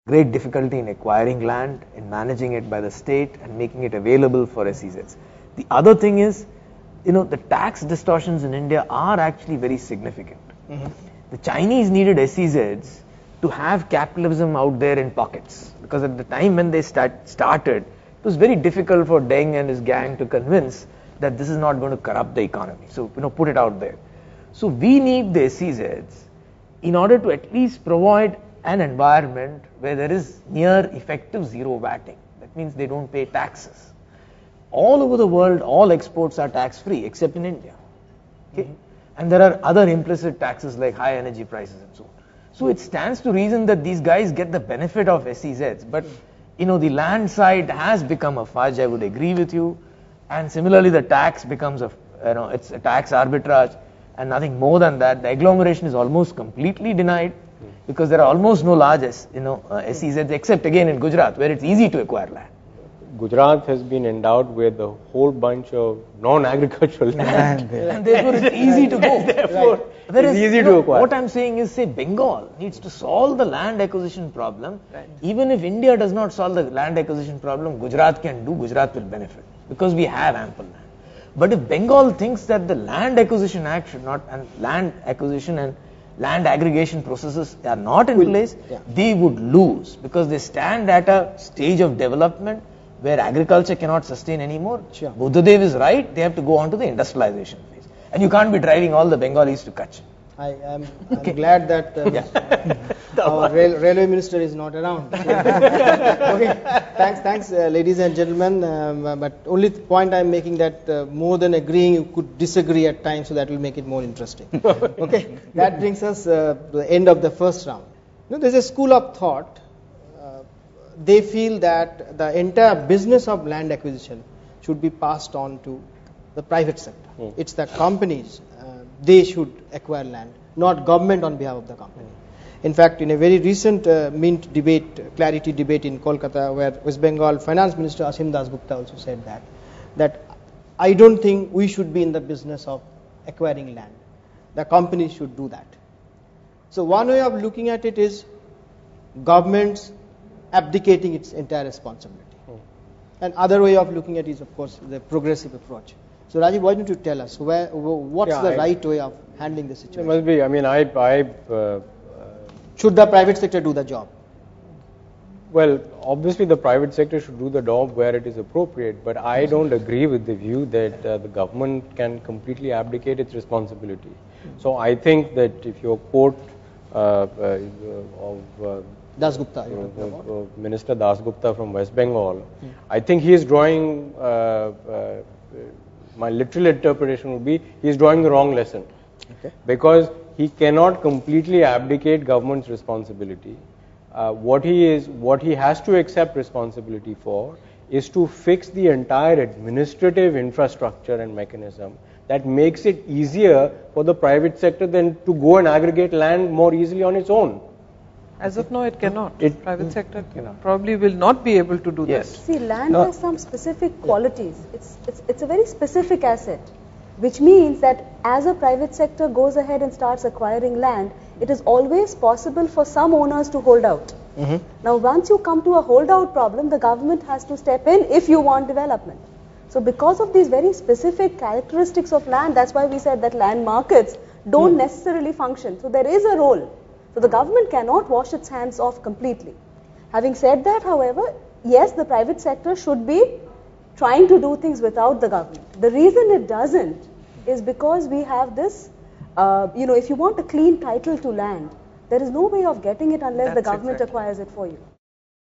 great difficulty in acquiring land, in managing it by the state and making it available for SEZs. The other thing is, the tax distortions in India are actually very significant. The Chinese needed SEZs to have capitalism out there in pockets, because at the time when they started, it was very difficult for Deng and his gang to convince that this is not going to corrupt the economy. So, put it out there. So we need the SEZs in order to at least provide an environment where there is near effective zero VATing. That means they don't pay taxes. All over the world, all exports are tax free except in India. Okay? And there are other implicit taxes like high energy prices and so on. So it stands to reason that these guys get the benefit of SEZs. But the land side has become a fudge, I would agree with you. And similarly the tax becomes it's a tax arbitrage and nothing more than that. The agglomeration is almost completely denied because there are almost no large SEZs except again in Gujarat, where it's easy to acquire land. Gujarat has been endowed with a whole bunch of non-agricultural land. And therefore it's easy to go. Therefore, it's easy to acquire. What I'm saying is, say Bengal needs to solve the land acquisition problem. Right. Even if India does not solve the land acquisition problem, Gujarat can do, Gujarat will benefit because we have ample land. But if Bengal thinks that the Land Acquisition Act should not, and land acquisition and land aggregation processes are not in place, they would lose because they stand at a stage of development where agriculture cannot sustain anymore. Sure. Buddhadev is right, they have to go on to the industrialization phase. And you can't be driving all the Bengalis to Kutch. I'm glad that our railway minister is not around. Okay, thanks, ladies and gentlemen. But only point I'm making that more than agreeing, you could disagree at times, so that will make it more interesting. Okay, that brings us to the end of the first round. There's a school of thought. They feel that the entire business of land acquisition should be passed on to the private sector. It's the companies. They should acquire land, not government on behalf of the company. In fact, in a very recent Mint debate, clarity debate in Kolkata, where West Bengal Finance Minister Asim Das Gupta also said that I don't think we should be in the business of acquiring land. The companies should do that. So one way of looking at it is governments abdicating its entire responsibility. And other way of looking at it is, of course, the progressive approach. So Rajiv, why don't you tell us what's the right way of handling the situation? It must be. I mean, should the private sector do the job? Well, obviously the private sector should do the job where it is appropriate, but I don't agree with the view that the government can completely abdicate its responsibility. So I think that if you quote of Das Gupta, Minister Das Gupta from West Bengal, I think he is drawing. My literal interpretation would be he is drawing the wrong lesson, because he cannot completely abdicate government's responsibility. What he has to accept responsibility for is to fix the entire administrative infrastructure and mechanism that makes it easier for the private sector than to go and aggregate land more easily on its own. As of now, it cannot. Private sector probably will not be able to do that. See, land has some specific qualities. It's a very specific asset, which means that as a private sector goes ahead and starts acquiring land, it is always possible for some owners to hold out. Now, once you come to a holdout problem, the government has to step in if you want development. So because of these very specific characteristics of land, that's why we said that land markets don't necessarily function. So there is a role. So the government cannot wash its hands off completely. Having said that, however, yes, the private sector should be trying to do things without the government. The reason it doesn't is because we have this, if you want a clean title to land, there is no way of getting it unless the government acquires it for you.